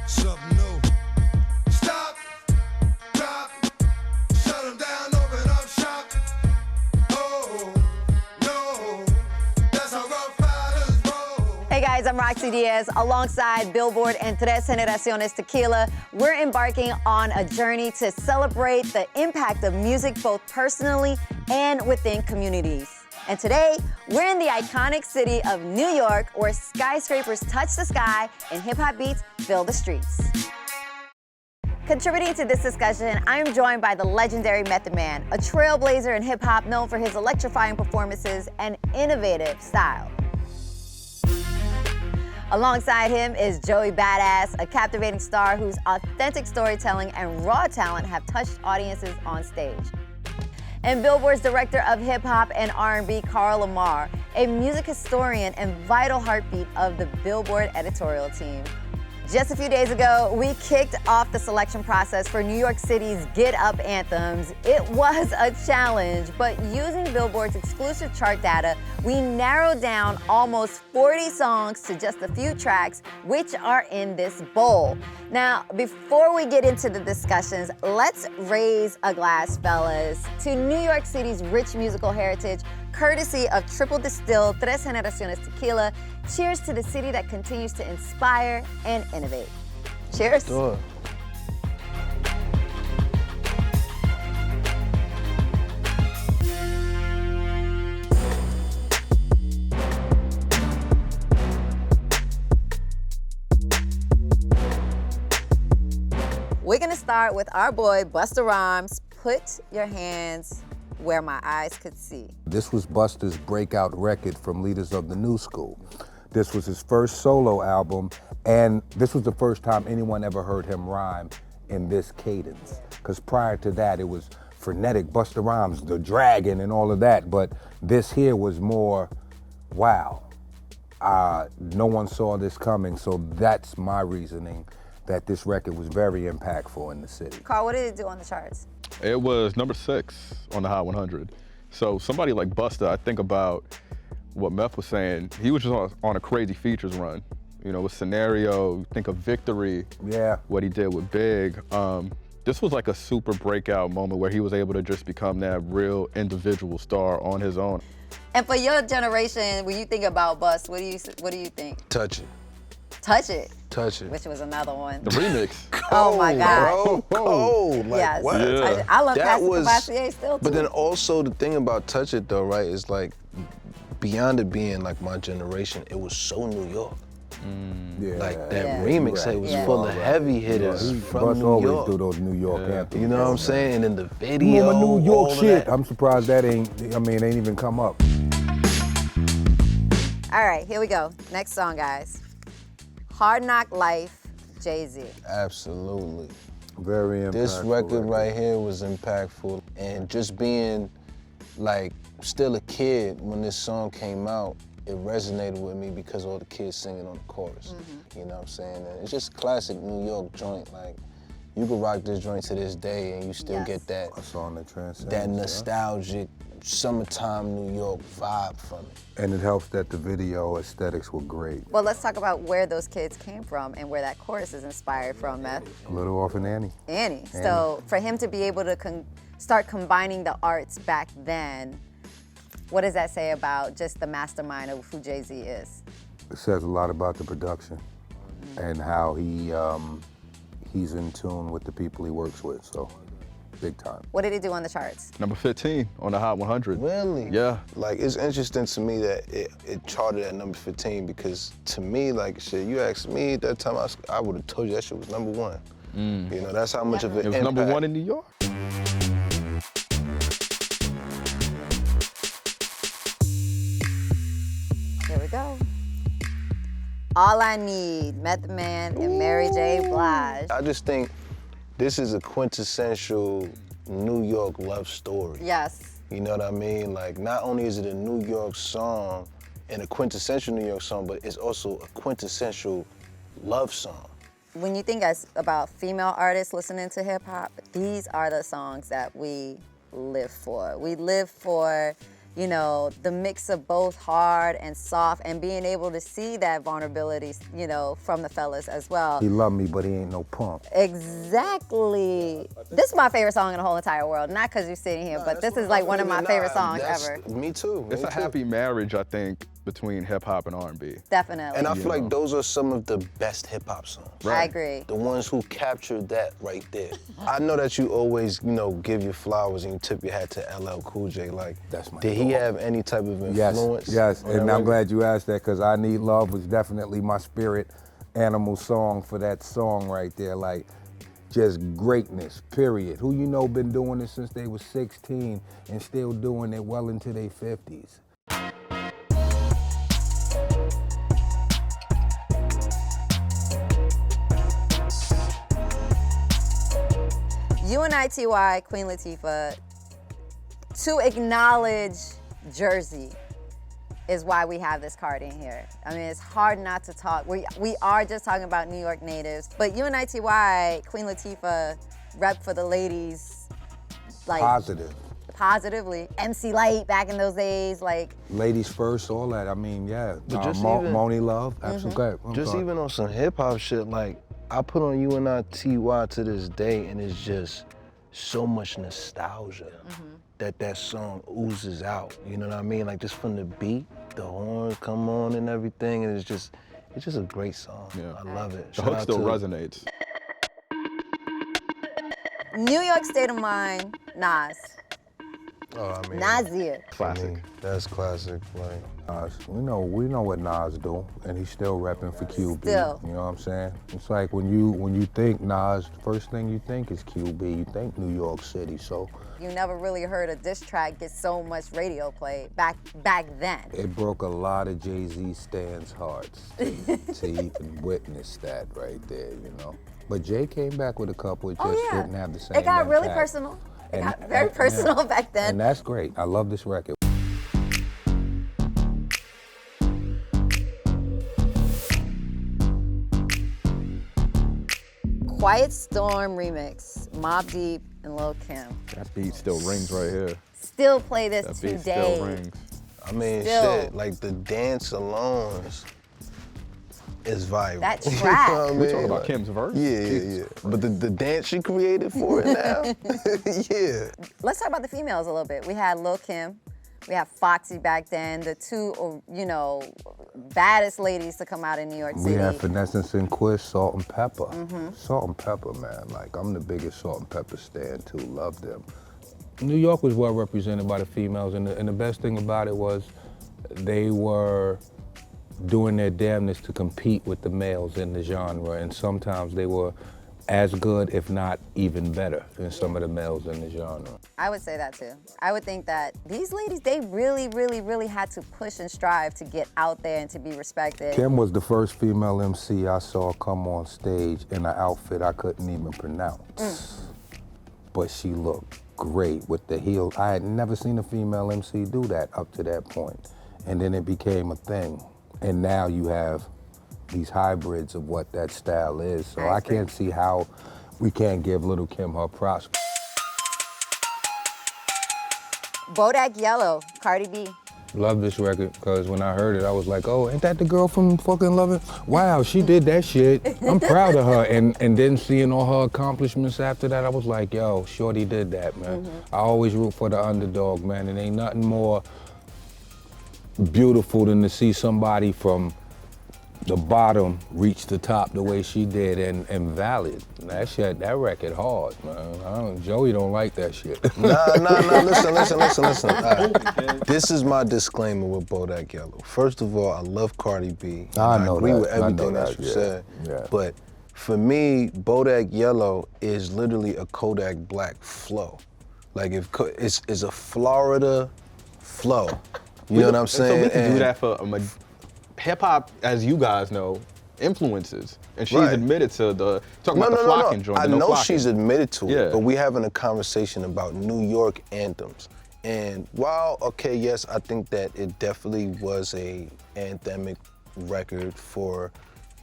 Something new. Stop, drop, shut them down, open up shop. Oh, no, that's how rough riders roll. Hey guys, I'm Rocsi Diaz. Alongside Billboard and Tres Generaciones Tequila, we're embarking on a journey to celebrate the impact of music both personally and within communities. And today, we're in the iconic city of New York, where skyscrapers touch the sky and hip-hop beats fill the streets. Contributing to this discussion, I am joined by the legendary Method Man, a trailblazer in hip-hop known for his electrifying performances and innovative style. Alongside him is Joey Badass, a captivating star whose authentic storytelling and raw talent have touched audiences on stage. And Billboard's director of hip-hop and R&B, Lamarre, a music historian and vital heartbeat of the Billboard editorial team. Just a few days ago, we kicked off the selection process for New York City's Get Up Anthems. It was a challenge, but using Billboard's exclusive chart data, we narrowed down almost 40 songs to just a few tracks, which are in this bowl. Now, before we get into the discussions, let's raise a glass, fellas, to New York City's rich musical heritage, courtesy of triple distilled Tres Generaciones Tequila. Cheers to the city that continues to inspire and innovate. Cheers. Sure. We're gonna start with our boy, Busta Rhymes, Put Your Hands Where My Eyes Could See. This was Busta's breakout record from Leaders of the New School. This was his first solo album, and this was the first time anyone ever heard him rhyme in this cadence. Because prior to that, it was frenetic, Busta Rhymes, the dragon and all of that, but this here was more, wow. No one saw this coming, so that's my reasoning that this record was very impactful in the city. Carl, what did it do on the charts? It was number 6 on the Hot 100. So somebody like Busta, I think about what Meth was saying, he was just on a crazy features run. You know, with Scenario, think of Victory, Yeah. what he did with Big. This was like a super breakout moment where he was able to just become that real individual star on his own. And for your generation, when you think about Bust, what do you think? Touch it. Touch It, Touch it. which was another one. The remix. Oh my God. Bro, cold. Like, Yes. what? Yeah. Touch It. I love That Pastor was- Cavassier still too. But then also the thing about Touch It though, right, is like, beyond it being like my generation, it was so New York. Yeah. Like that Yeah. remix, Right. it was Yeah. full of heavy hitters He from Bust New always York. do those New York anthems. You know what I'm saying? And then the You video, know, my New York all of shit. that. I'm surprised that ain't even come up. All right, here we go. Next song, guys. Hard Knock Life, Jay-Z. Absolutely. Very impactful. This record right here was impactful, and just being like still a kid when this song came out, it resonated with me because all the kids singing on the chorus. You know what I'm saying? And it's just classic New York joint. Like you could rock this joint to this day and you still Yes. get that A song that transcends. that yeah. nostalgic summertime New York vibe from it. And it helps that the video aesthetics were great. Well, let's talk about where those kids came from and where that chorus is inspired from, Meth. A little Orphan Annie. Annie. So for him to be able to start combining the arts back then, what does that say about just the mastermind of who Jay-Z is? It says a lot about the production and how he's in tune with the people he works with, so big time. What did it do on the charts? Number 15 on the Hot 100. Really? Yeah. Like, it's interesting to me that it charted at number 15 because to me, like, shit, you asked me at that time, I would have told you that shit was number 1. You know, that's how much of an It was impact. number 1 in New York. Here we go. All I Need, Method Man and Mary J. Blige. I just think this is a quintessential New York love story. Yes. You know what I mean? Like, not only is it a New York song and a quintessential New York song, but it's also a quintessential love song. When you think about female artists listening to hip hop, these are the songs that we live for. We live for you know, the mix of both hard and soft and being able to see that vulnerability, you know, from the fellas as well. He love me, but he ain't no punk. Exactly. This is my favorite song in the whole entire world. Not because you're sitting here, but this is like one of my favorite songs ever. Me too. It's a happy marriage, I think, between hip hop and R&B. Definitely. And I feel like those are some of the best hip hop songs. I agree. The ones who captured that right there. I know that you always, you know, give your flowers and you tip your hat to LL Cool J. Like, That's my did he have any type of influence? Yes, on and that I'm record? glad you asked that because I Need Love was definitely my spirit animal song for that song right there. Like, just greatness, period. Who you know been doing it since they was 16 and still doing it well into their 50s. u.n.i.t.y, Queen Latifah, to acknowledge Jersey is why we have this card in here. I mean, it's hard not to talk. We are just talking about New York natives, but u.n.i.t.y, Queen Latifah, rep for the ladies, like positively. MC Light back in those days, like Ladies first, all that. I mean, yeah. But just Moni Love, absolutely. Just even on some hip hop shit, like I put on u.n.i.t.y to this day, and it's just so much nostalgia that song oozes out. You know what I mean? Like just from the beat, the horns come on and everything, and it's just a great song. Yeah. I love it. The Shout hook out still to- resonates. New York State of Mind, Nas. Oh, I mean, Nasir. Classic. that's classic. Like, Nas, we know what Nas do, and he's still repping for QB. Still. You know what I'm saying? It's like when you think Nas, the first thing you think is QB. You think New York City, so. You never really heard a diss track get so much radio play back then. It broke a lot of Jay-Z stands' hearts to even witness that right there, you know. But Jay came back with a couple, it just didn't have the same It got really impact. personal. It And- got very and- personal yeah. back then. And that's great. I love this record. Quiet Storm remix, Mobb Deep and Lil Kim. That beat still rings right here. Still play this That beat today. still rings. I mean, Still. shit, like the dance alone is viral. That You know track. what I We mean? talking about Like, Kim's verse? Yeah. But the dance she created for it now, yeah. Let's talk about the females a little bit. We had Lil Kim, we had Foxy back then, the two, you know, baddest ladies to come out in New York City. We had Finesse and Sinquist, Salt and Pepper. Salt and Pepper, man. Like, I'm the biggest Salt and Pepper stan too. Love them. New York was well represented by the females, and the best thing about it was they were doing their damnness to compete with the males in the genre, and sometimes they were as good, if not even better, than some of the males in the genre. I would say that too. I would think that these ladies, they really, really, really had to push and strive to get out there and to be respected. Kim was the first female MC I saw come on stage in an outfit I couldn't even pronounce. But she looked great with the heels. I had never seen a female MC do that up to that point. And then it became a thing. And now you have these hybrids of what that style is. So I can't see how we can't give Little Kim her props. Bodak Yellow, Cardi B. Love this record, because when I heard it, I was like, oh, ain't that the girl from fucking Love It? Wow, she did that shit. I'm proud of her. And then seeing all her accomplishments after that, I was like, yo, Shorty did that, man. I always root for the underdog, man. And ain't nothing more beautiful than to see somebody from the bottom reach the top the way she did, and valid. That record hard, man. Joey don't like that shit. Nah, listen. All right. This is my disclaimer with Bodak Yellow. First of all, I love Cardi B. and I know agree that. with I know everything that that, you yeah. said. Yeah. But for me, Bodak Yellow is literally a Kodak Black flow. Like it's a Florida flow. You know what I'm saying? So we can do And- that for hip hop, as you guys know, influences, and she's Right. admitted to talking about the flocking joint. I the no know flocking. she's admitted to Yeah. it, but we having a conversation about New York anthems. And while, okay, yes, I think that it definitely was a anthemic record for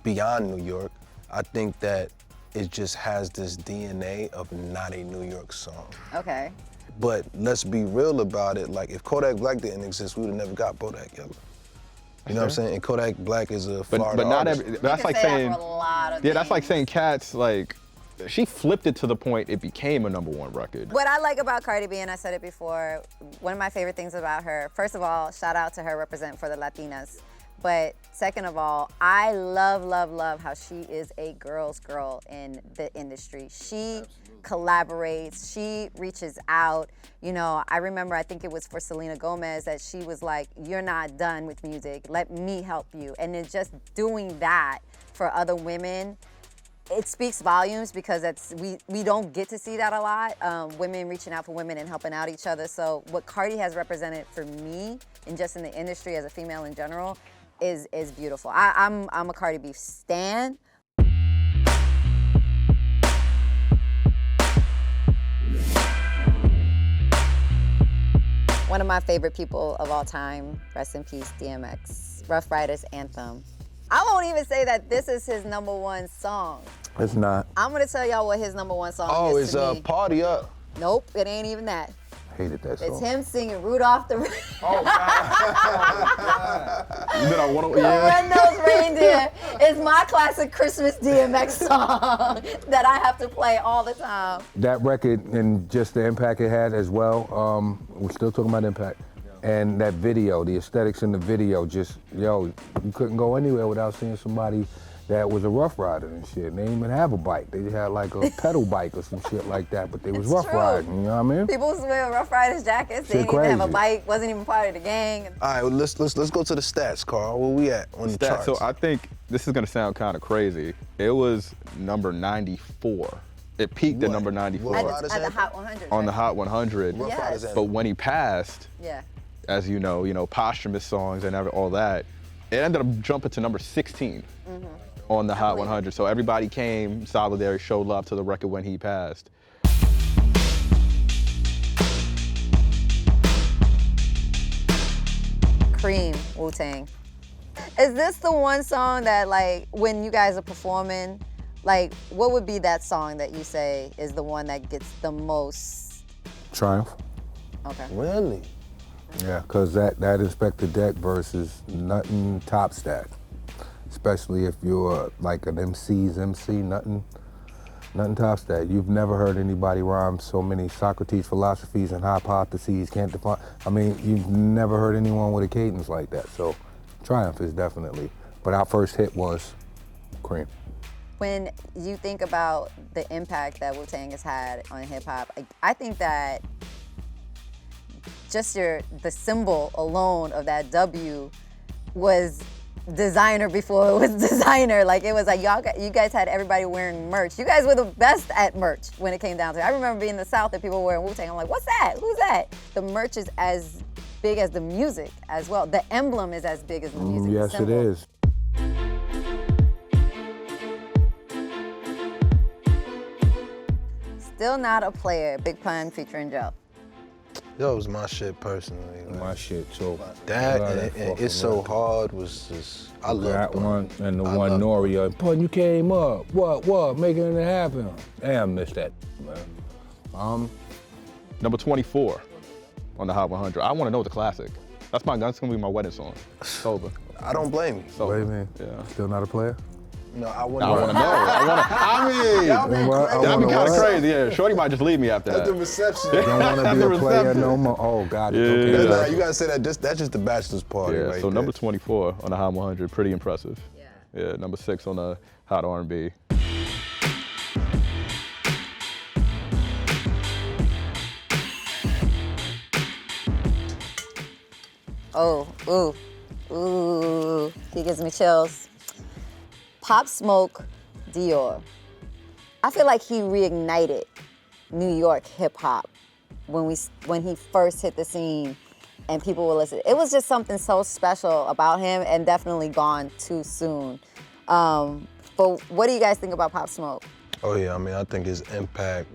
beyond New York, I think that it just has this DNA of not a New York song. Okay. But let's be real about it. Like, if Kodak Black didn't exist, we would have never got Bodak Yellow. You know what I'm saying? And Kodak Black is a Florida but not artist. every, that's like say saying, that for a lot of yeah, that's like things. saying Cats, like, she flipped it to the point it became a #1 record. What I like about Cardi B, and I said it before, one of my favorite things about her, first of all, shout out to her represent for the Latinas. But second of all, I love, love, love how she is a girl's girl in the industry. She collaborates, she reaches out. You know, I remember, I think it was for Selena Gomez that she was like, you're not done with music, let me help you. And then just doing that for other women, it speaks volumes because we don't get to see that a lot. Women reaching out for women and helping out each other. So what Cardi has represented for me, and just in the industry as a female in general, is beautiful. I'm a Cardi B stan. One of my favorite people of all time, rest in peace, DMX, Rough Riders Anthem. I won't even say that this is his #1 song. It's not. I'm gonna tell y'all what his #1 song Oh, is it's to me. Party Up. Nope, it ain't even that. Hated that song. It's him singing Rudolph the Red-Nosed Reindeer. It's my classic Christmas DMX song that I have to play all the time. That record and just the impact it had as well, we're still talking about impact. And that video, the aesthetics in the video, just, yo, you couldn't go anywhere without seeing somebody that was a rough rider and shit. They didn't even have a bike. They had like a pedal bike or some shit like that, but they was It's rough true. riding, you know what I mean? People wear Rough Riders jackets. They Shit didn't even have a crazy. bike. Wasn't even part of the gang. All right, well, let's go to the stats, Carl. Where we at on the charts? So I think this is gonna sound kind of crazy. It was number 94. It peaked at What? number 94 What? At the Hot 100. on the right? Hot 100. Rough Yes. Riders But Anthem. when he passed, Yeah. as you know, posthumous songs and all that, it ended up jumping to number 16 on the Hot 100. So everybody came, solidarity, showed love to the record when he passed. Cream, Wu-Tang. Is this the one song that, like, when you guys are performing, like, what would be that song that you say is the one that gets the most? Triumph. Okay. Really? Yeah, cause that Inspector Deck versus nothing top stack. Especially if you're like an MC's MC, nothing top stack. You've never heard anybody rhyme so many Socrates philosophies and hypotheses can't define. I mean, you've never heard anyone with a cadence like that. So Triumph is definitely, but our first hit was Cream. When you think about the impact that Wu-Tang has had on hip hop, I think that just the symbol alone of that W was designer before it was designer. Like, it was like, you guys had everybody wearing merch. You guys were the best at merch when it came down to it. I remember being in the South and people were wearing Wu-Tang. I'm like, what's that? Who's that? The merch is as big as the music as well. The emblem is as big as the music. Yes, the it symbol. is. Still Not a Player, Big Pun featuring Joe. That was my shit personally. Like, My shit too. that Love and fucking It's So record. Hard was just, I love That Pun. one and the I one love Noria. Pun, you came up. What? Making it happen. Damn, missed that, man. Number 24 on the Hot 100. I want to know the classic. That's gonna be my wedding song. Sober. I don't blame you. Sober. What do you mean? Yeah. Still not a player? No, I I wouldn't. want to know. That'd be kind of crazy. Yeah, Shorty might just leave me after That's the that. reception. Don't want to be The a player reception. no more. Oh, God. Yeah. Okay, Yeah. Nah, you gotta say that. That's just the bachelor's party, Yeah, right so there. number 24 on the Hot 100, pretty impressive. Yeah. Yeah, number 6 on the Hot R&B. Oh, ooh, he gives me chills. Pop Smoke, Dior. I feel like he reignited New York hip hop when he first hit the scene and people would listen. It was just something so special about him and definitely gone too soon. But what do you guys think about Pop Smoke? Oh yeah, I mean, I think his impact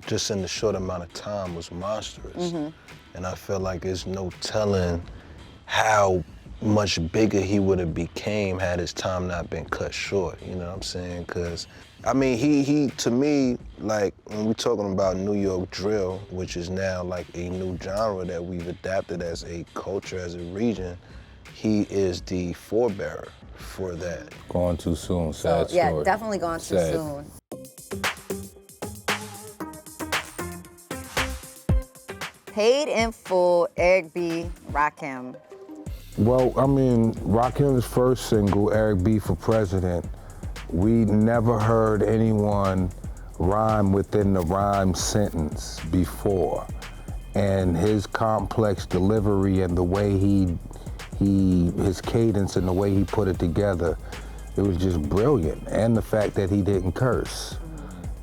just in the short amount of time was monstrous. And I feel like there's no telling how much bigger he would have became had his time not been cut short, you know what I'm saying? Because, I mean, he to me, like, when we're talking about New York drill, which is now like a new genre that we've adapted as a culture, as a region, he is the forebearer for that. Gone too soon, So, sad yeah, story. definitely gone too Sad. soon. Paid in Full, Eric B. Rockham. Well, I mean, Rakim's first single, Eric B. for President, we never heard anyone rhyme within the rhyme sentence before. And his complex delivery and the way his cadence and the way he put it together, it was just brilliant. And the fact that he didn't curse.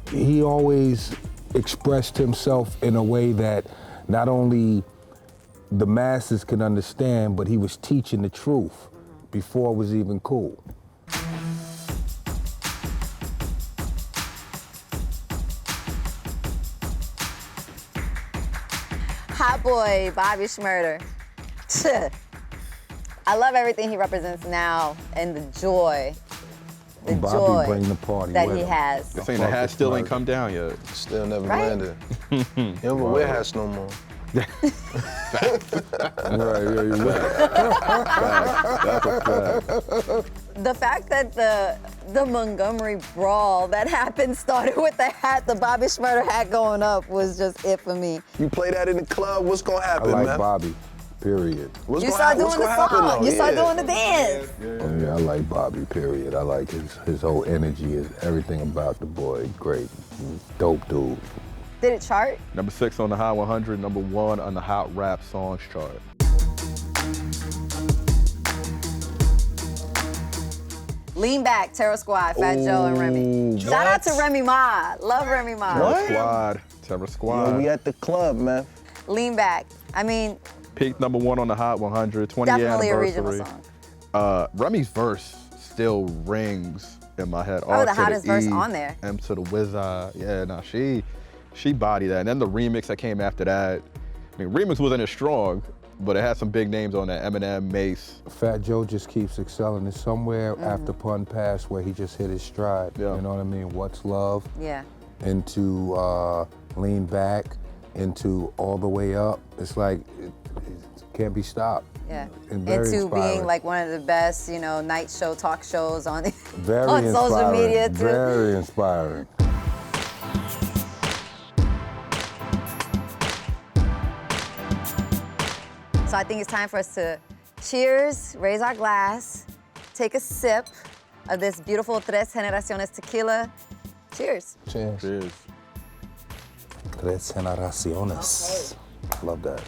He always expressed himself in a way that not only the masses can understand, but he was teaching the truth before it was even cool. Hot boy, Bobby Shmurda. I love everything he represents now and the joy, Bobby bring the party that with he him. has. They're saying the hat still ain't come down yet. Still never Right? landed. He don't even wear hats no more. Right, yeah, you're right. That's a fact. The fact that the Montgomery brawl that happened started with the Bobby Shmurda hat going up was just it for me. You play that in the club, what's gonna I happen, like man? Bobby, period. What's You gonna start hap- what's doing the gonna happen, song. though? You start Yeah. doing the dance. Oh, yeah, I like Bobby, period. I like his whole energy, everything about the boy, great. Dope dude. Did it chart? Number 6 on the Hot 100, number 1 on the Hot Rap Songs chart. Lean Back, Terror Squad, Fat Joe and Remy. Shout out to Remy Ma. Love Remy Ma. Terror Squad, Terror Squad. Yo, we at the club, man. Lean Back. I mean, Peaked number 1 on the Hot 100, 20th definitely a anniversary. regional song. Remy's verse still rings in my head. Probably R the to hottest E, verse on there. M to the Wizard. Yeah, nah, she bodied that. And then the remix that came after that. I mean, remix wasn't as strong, but it had some big names on that. Eminem, Mace. Fat Joe just keeps excelling. It's somewhere after Pun Pass where he just hit his stride. Yeah. You know what I mean? What's Love? Yeah. Into Lean Back, into All the Way Up. It's like, it can't be stopped. Yeah. And very Into being inspiring. like one of the best, night show talk shows on Very on social inspiring. media too. Very inspiring. So I think it's time for us to cheers, raise our glass, take a sip of this beautiful Tres Generaciones Tequila. Cheers. Cheers. Cheers. Tres Generaciones. Love that.